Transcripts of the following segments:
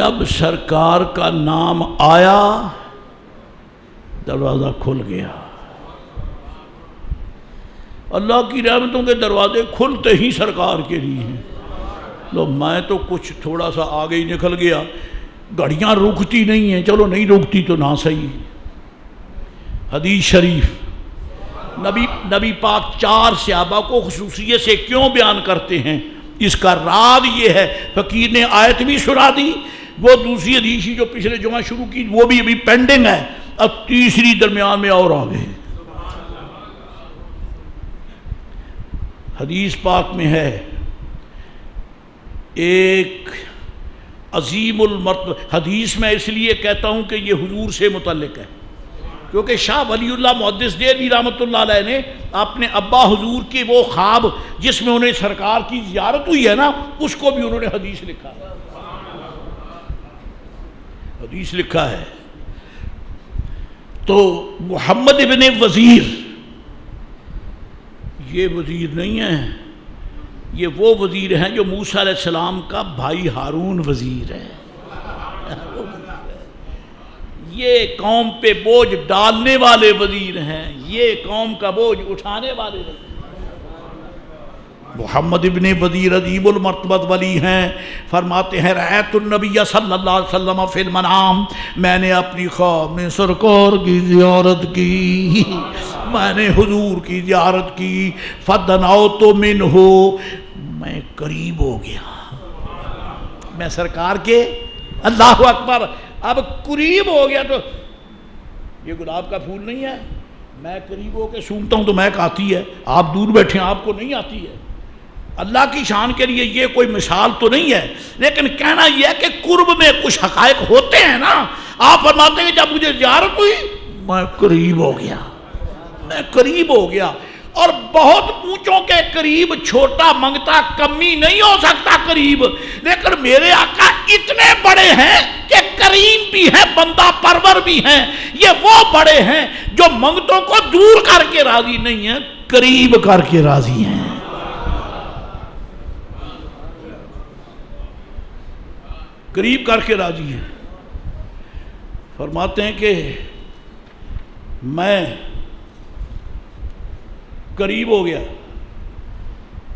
جب سرکار کا نام آیا دروازہ کھل گیا. اللہ کی رحمتوں کے دروازے کھلتے ہی سرکار کے لیے ہیں. لو میں تو کچھ تھوڑا سا آگے ہی نکل گیا. گھڑیاں رکتی نہیں ہیں، چلو نہیں رکتی تو نہ صحیح. حدیث شریف نبی پاک 4 صحابہ کو خصوصیت سے کیوں بیان کرتے ہیں؟ اس کا راز یہ ہے، فقیر نے آیت بھی سنا دی، وہ دوسری حدیث جو پچھلے جمعہ شروع کی وہ بھی ابھی پینڈنگ ہے، اب تیسری درمیان میں اور آگے. حدیث پاک میں ہے ایک عظیم المرتبہ. حدیث میں اس لیے کہتا ہوں کہ یہ حضور سے متعلق ہے، کیونکہ شاہ ولی اللہ محدث دہلوی رحمۃ اللہ علیہ نے اپنے ابا حضور کے وہ خواب جس میں انہیں سرکار کی زیارت ہوئی ہے نا، اس کو بھی انہوں نے حدیث لکھا ہے. حدیث لکھا ہے. تو محمد ابن وزیر یہ وزیر نہیں ہے، یہ وہ وزیر ہیں جو موسیٰ علیہ السلام کا بھائی ہارون وزیر ہے. یہ قوم پہ بوجھ ڈالنے والے وزیر ہیں، یہ قوم کا بوجھ اٹھانے والے وزیر. محمد ابن وزیر عظیم المرتبت ولی ہیں. فرماتے ہیں رأیت النبی صلی اللہ علیہ وسلم فی المنام، میں نے اپنی خواب میں سرکار کی زیارت کی، میں نے حضور کی زیارت کی. فدنوت منہ، میں قریب ہو گیا، میں سرکار کے اللہ اکبر اب قریب ہو گیا. تو یہ گلاب کا پھول نہیں ہے، میں قریب ہو کے سونگتا ہوں تو مہک آتی ہے، آپ دور بیٹھے ہیں آپ کو نہیں آتی ہے. اللہ کی شان کے لیے یہ کوئی مثال تو نہیں ہے، لیکن کہنا یہ ہے کہ قرب میں کچھ حقائق ہوتے ہیں نا. آپ فرماتے ہیں جب مجھے زیارت ہوئی میں قریب ہو گیا، میں قریب ہو گیا. اور بہت اونچوں کے قریب چھوٹا منگتا کمی نہیں ہو سکتا قریب، لیکن میرے آقا اتنے بڑے ہیں کہ کریم بھی ہیں، بندہ پرور بھی ہیں. یہ وہ بڑے ہیں جو منگتوں کو دور کر کے راضی نہیں ہیں، قریب کر کے راضی ہیں. قریب کر کے راضی ہیں. فرماتے ہیں کہ میں قریب ہو گیا،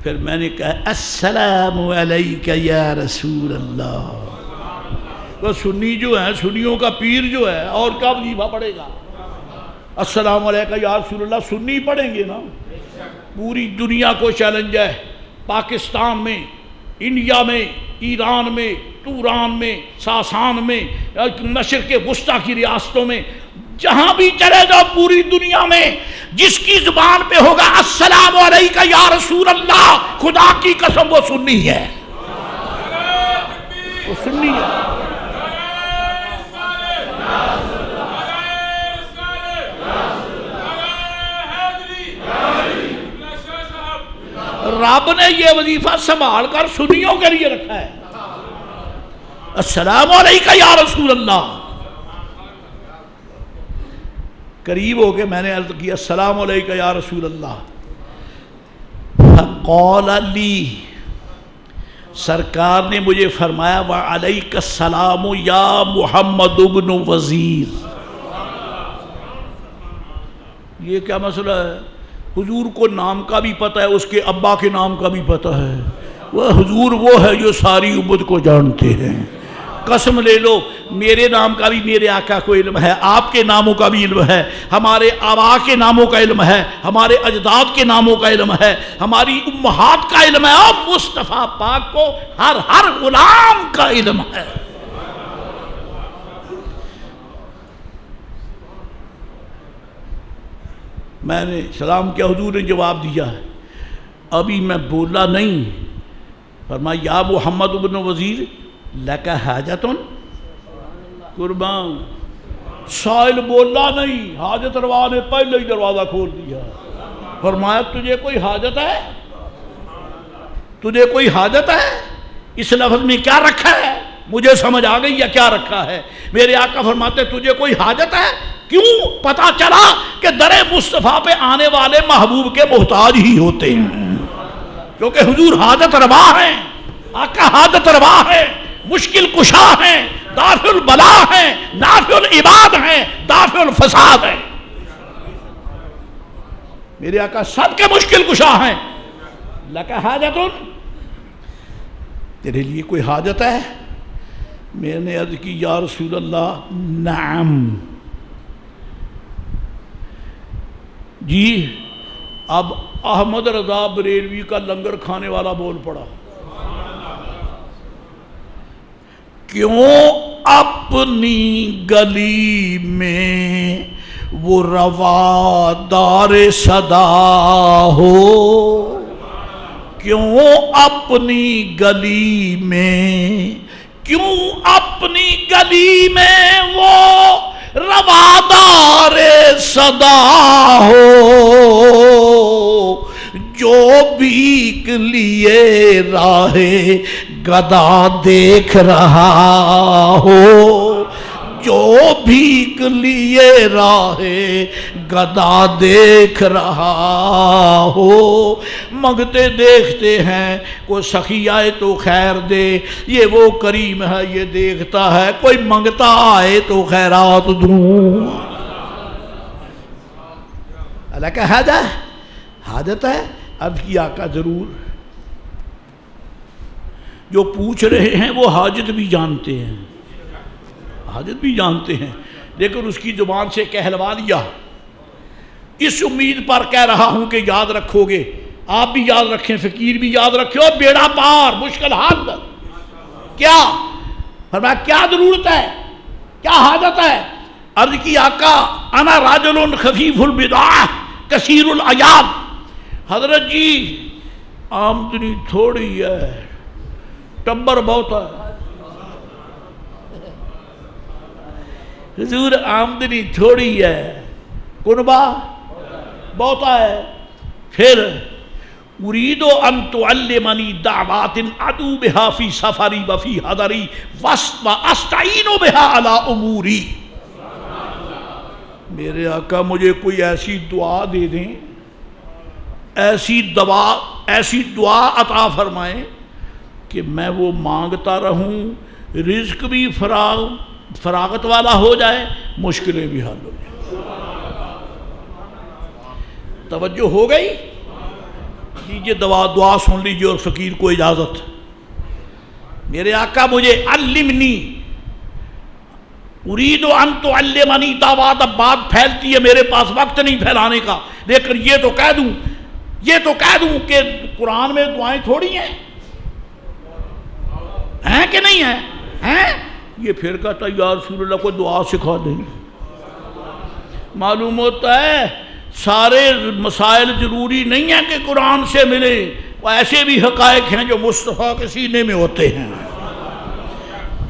پھر میں نے کہا السلام علیکہ یا رسول اللہ. وہ سنی جو ہے، سنیوں کا پیر جو ہے، اور کیا وظیفہ پڑھے گا؟ السلام علیکہ یا رسول اللہ سنی پڑھیں گے نا. پوری دنیا کو چیلنج ہے، پاکستان میں، انڈیا میں، ایران میں، توران میں، ساسان میں، مشرق وسطیٰ کی ریاستوں میں، جہاں بھی چلے جاؤ پوری دنیا میں، جس کی زبان پہ ہوگا السلام علیکہ یا رسول اللہ، خدا کی قسم وہ سنی ہے، وہ سنی ہے. رب نے یہ وظیفہ سنبھال کر سنیوں کے لیے رکھا ہے. السلام علیکہ یا رسول اللہ. قریب ہو کے میں نے عرض کیا السلام علیکہ یا رسول اللہ. فقال لی، سرکار نے مجھے فرمایا وعلیک السلام یا محمد ابن وزیر. یہ کیا مسئلہ ہے؟ حضور کو نام کا بھی پتہ ہے، اس کے ابا کے نام کا بھی پتہ ہے. وہ حضور وہ ہے جو ساری امت کو جانتے ہیں. قسم لے لو میرے نام کا بھی میرے آقا کو علم ہے، آپ کے ناموں کا بھی علم ہے، ہمارے آبا کے ناموں کا علم ہے، ہمارے اجداد کے ناموں کا علم ہے، ہماری امہات کا علم ہے، اور مصطفیٰ پاک کو ہر غلام کا علم ہے. میں نے سلام کیا، حضور نے جواب دیا ہے. ابھی میں بولا نہیں، فرمایا یا محمد ابن وزیر لکا حاجتن، قربان. سائل بولا نہیں، حاجت روا نے پہلے ہی دروازہ کھول دیا. فرمایا تجھے کوئی حاجت ہے؟ تجھے کوئی حاجت ہے؟ اس لفظ میں کیا رکھا ہے؟ مجھے سمجھ آ گئی یا کیا رکھا ہے. میرے آقا فرماتے تجھے کوئی حاجت ہے؟ کیوں؟ پتا چلا کہ در مصطفیٰ پہ آنے والے محبوب کے محتاج ہی ہوتے ہیں، کیونکہ حضور حاجت روا ہیں، آقا حاجت روا ہے. مشکل کشا ہیں، دافع البلا ہیں، نافع العباد ہیں، دافع الفساد ہیں۔ میرے آقا سب کے مشکل کشا ہیں۔ لک حاجت، تیرے لیے کوئی حاجت ہے؟ میں نے عرض کی یا رسول اللہ نعم، جی۔ اب احمد رضا بریلوی کا لنگر کھانے والا بول پڑا، کیوں اپنی گلی میں وہ روادار صدا ہو، کیوں اپنی گلی میں، کیوں اپنی گلی میں وہ روادار صدا ہو، جو بھیک لیے راہ گدا دیکھ رہا ہو، جو بھیک لیے راہ گدا دیکھ رہا ہو۔ منگتے دیکھتے ہیں، کوئی سخی آئے تو خیر دے، یہ وہ کریم ہے یہ دیکھتا ہے، کوئی منگتا آئے تو خیرات دوں۔ اللہ کا حاجت ہے؟ عرض کی آقا ضرور۔ جو پوچھ رہے ہیں وہ حاجت بھی جانتے ہیں، حاجت بھی جانتے ہیں، لیکن اس کی زبان سے کہلوا لیا۔ اس امید پر کہہ رہا ہوں کہ یاد رکھو گے، آپ بھی یاد رکھیں، فقیر بھی یاد رکھے، اور بیڑا پار، مشکل حل۔ کیا فرمایا؟ کیا ضرورت ہے، کیا حاجت ہے؟ عرض کی آقا انا راجل خفیف البضاعہ کثیر العیاب۔ حضرت جی آمدنی تھوڑی ہے، ٹبر بہت ہے۔ حضور آمدنی تھوڑی ہے، کنبہ بہت ہے۔ پھر اريد ان تعلمني دعوات ادعو بها في سفري وفي حضري واستعين بها على اموري۔ میرے آقا مجھے کوئی ایسی دعا دے دیں، ایسی دعا عطا فرمائیں کہ میں وہ مانگتا رہوں، رزق بھی فراغت والا ہو جائے، مشکلیں بھی حل ہو جائیں۔ توجہ ہو گئی؟ لیجیے دعا سن لیجیے، اور فقیر کو اجازت۔ میرے آقا مجھے علمنی، اريد ان تعلمنی دعوات، اب بات پھیلتی ہے، میرے پاس وقت نہیں پھیلانے کا، لیکن یہ تو کہہ دوں کہ قرآن میں دعائیں تھوڑی ہیں کہ نہیں ہیں؟ یہ پھر کہتا یا رسول اللہ کو دعا سکھا دیں۔ معلوم ہوتا ہے سارے مسائل ضروری نہیں ہیں کہ قرآن سے ملے، ایسے بھی حقائق ہیں جو مصطفیٰ کے سینے میں ہوتے ہیں۔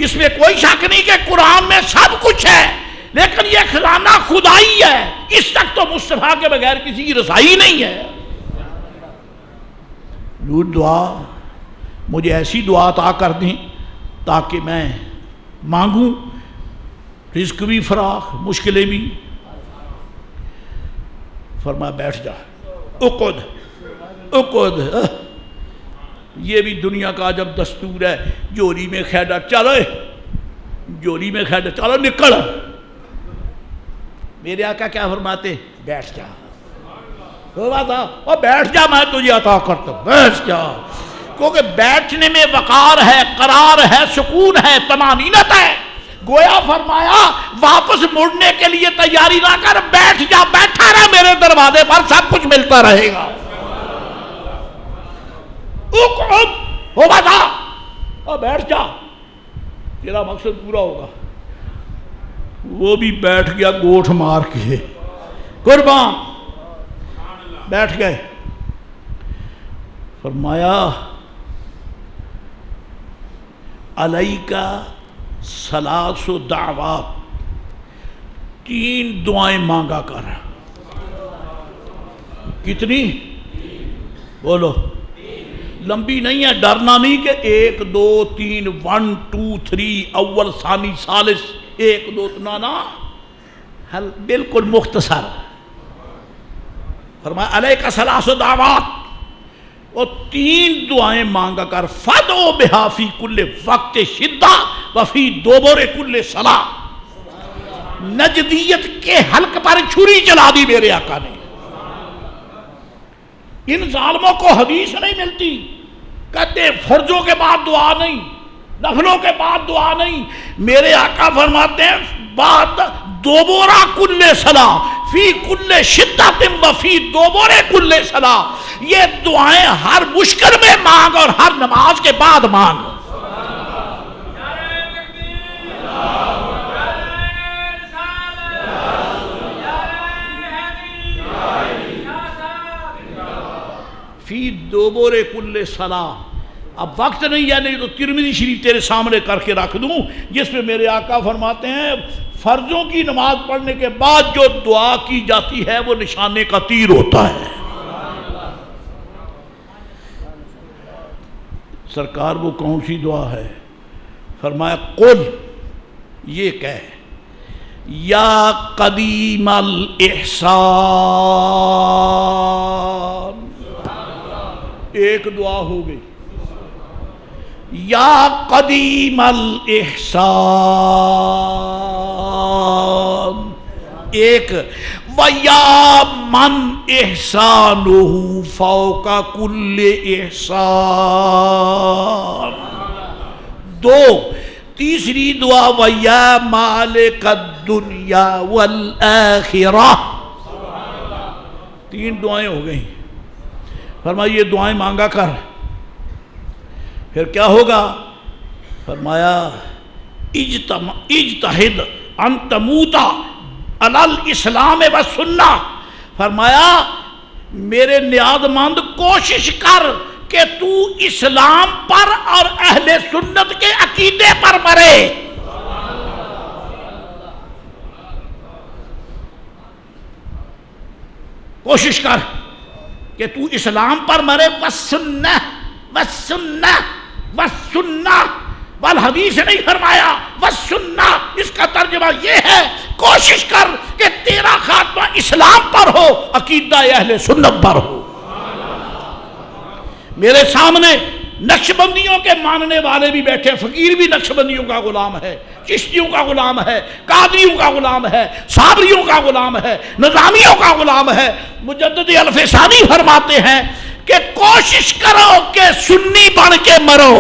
اس میں کوئی شک نہیں کہ قرآن میں سب کچھ ہے، لیکن یہ خزانہ خدائی ہے، اس تک تو مصطفیٰ کے بغیر کسی کی رسائی نہیں ہے۔ دعا مجھے ایسی دعا عطا کر دیں تاکہ میں مانگوں، رزق بھی فراخ، مشکلیں بھی۔ فرمایا بیٹھ جا، اقعد۔ یہ بھی دنیا کا جب دستور ہے، جوری میں کھیڈا چلو نکل۔ میرے آقا کیا فرماتے؟ بیٹھ جا، اور بیٹھ جا، میں تجھے عطا کرتا ہوں، بیٹھ جا۔ کیونکہ بیٹھنے میں وقار ہے، قرار ہے، سکون ہے، طمانینت ہے۔ گویا فرمایا واپس مڑنے کے لیے تیاری نہ کر، بیٹھ جا، بیٹھا رہ میرے دروازے پر، سب کچھ ملتا رہے گا۔ اقعد، ہو بتا، اور بیٹھ جا، تیرا مقصد پورا ہوگا۔ وہ بھی بیٹھ گیا گوٹھ مار کے، قربان بیٹھ گئے۔ فرمایا علیکا ثلاث دعوات، 3 دعائیں مانگا کر۔ کتنی؟ بولو، لمبی نہیں ہے، ڈرنا نہیں کہ 1 2 3 1 2 3 اول ثانی ثالث 1 2 نا، بالکل مختصر۔ فرمایا علیکا ثلاث دعوات، اور 3 دعائیں مانگا کر، فدعو بہا فی کل وقت شدہ وفی دوبر کل صلاۃ۔ نجدیت کے حلق پر چھری چلا دی میرے آقا نے۔ ان ظالموں کو حدیث نہیں ملتی، کہتے فرضوں کے بعد دعا نہیں، نفلوں کے بعد دعا نہیں۔ میرے آقا فرماتے ہیں بات دوبورا کل صلاۃ فی کل شدت وفی دوبر کل صلاۃ، یہ دعائیں ہر مشکل میں مانگ اور ہر نماز کے بعد مانگ۔ فی دوبر کل صلاۃ۔ اب وقت نہیں ہے، نہیں تو ترمذی شریف تیرے سامنے کر کے رکھ دوں، جس میں میرے آقا فرماتے ہیں فرضوں کی نماز پڑھنے کے بعد جو دعا کی جاتی ہے وہ نشانے کا تیر ہوتا ہے۔ سرکار وہ کون سی دعا ہے؟ فرمایا قل، یہ کہہ یا قدیم الاحسان۔ ایک دعا ہو گئی، یا قدیم الاحسان ایک، وَيَا مَنْ احسانُهُ فَوْقَ كُلِّ احسان۔ 2، تیسری دعا وَيَا مَالِكَ الدُّنْيَا وَالْآخِرَةِ۔ 3 دعائیں ہو گئیں۔ فرمایا یہ دعائیں مانگا کر، پھر کیا ہوگا؟ فرمایا اجتہد ان تموت علی الاسلام والسنہ۔ فرمایا میرے نیاز مند کوشش کر کہ تو اسلام پر اور اہل سنت کے عقیدے پر مرے۔ کوشش کر کہ تو اسلام پر مرے، والسنہ والسنہ والسنہ والحدیث نہیں فرمایا والسنہ، اس کا ترجمہ یہ ہے کوشش کر کہ تیرا خاتمہ اسلام پر ہو، عقیدہ اہل سنت پر ہو۔ میرے سامنے نقشبندیوں کے ماننے والے بھی بیٹھے، فقیر بھی نقشبندیوں کا غلام ہے، چشتیوں کا غلام ہے، قادریوں کا غلام ہے، صابریوں کا غلام ہے، نظامیوں کا غلام ہے۔ مجدد الفسانی فرماتے ہیں کہ کوشش کرو کہ سنی بن کے مرو۔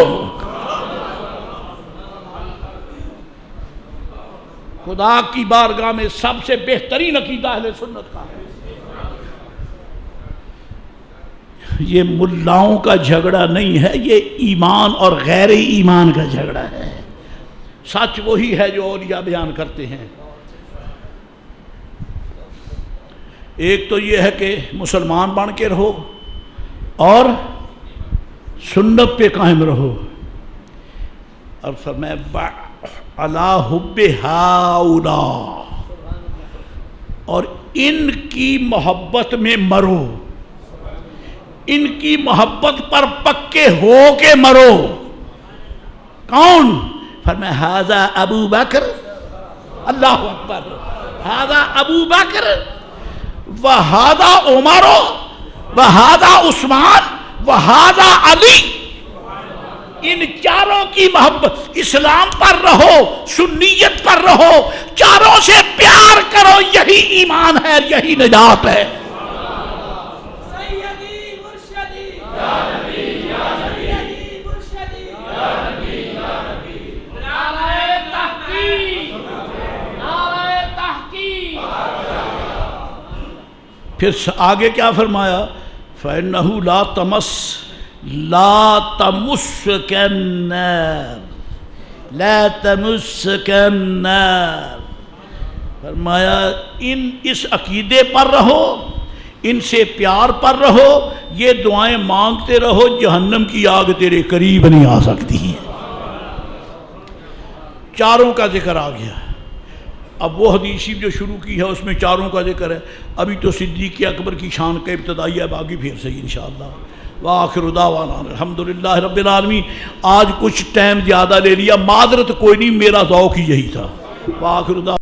خدا کی بارگاہ میں سب سے بہترین عقیدہ اہل سنت کا ہے۔ یہ ملاؤں کا جھگڑا نہیں ہے، یہ ایمان اور غیر ایمان کا جھگڑا ہے۔ سچ وہی ہے جو اولیاء بیان کرتے ہیں۔ ایک تو یہ ہے کہ مسلمان بن کے رہو اور سنت پہ قائم رہو، اور فرمایا علی حب ہؤلاء، اور ان کی محبت میں مرو، ان کی محبت پر پکے ہو کے مرو۔ کون؟ فرمایا ھذا ابو بکر، اللہ اکبر، ھذا ابو بکر وھذا عمر وھذا عثمان وھذا علی۔ ان چاروں کی محبت، اسلام پر رہو، سنیت پر رہو، چاروں سے پیار کرو، یہی ایمان ہے، یہی نجات ہے۔ پھر آگے کیا فرمایا؟ فَإِنَّهُ لَا تَمُسَّكَ النَّارِ لَا تَمُسَّكَ النَّارِ۔ فرمایا اس عقیدے پر رہو، ان سے پیار پر رہو، یہ دعائیں مانگتے رہو، جہنم کی آگ تیرے قریب نہیں آ سکتی۔ چاروں کا ذکر آ گیا۔ اب وہ حدیث جو شروع کی ہے اس میں چاروں کا ذکر ہے۔ ابھی تو صدیق اکبر کی شان کا ابتدائی ہے، باقی پھر صحیح انشاءاللہ۔ وآخر دعوانا الحمدللہ رب العالمین۔ آج کچھ ٹائم زیادہ لے لیا، معذرت کوئی نہیں، میرا ذوق ہی یہی تھا۔ وآخر دعوانا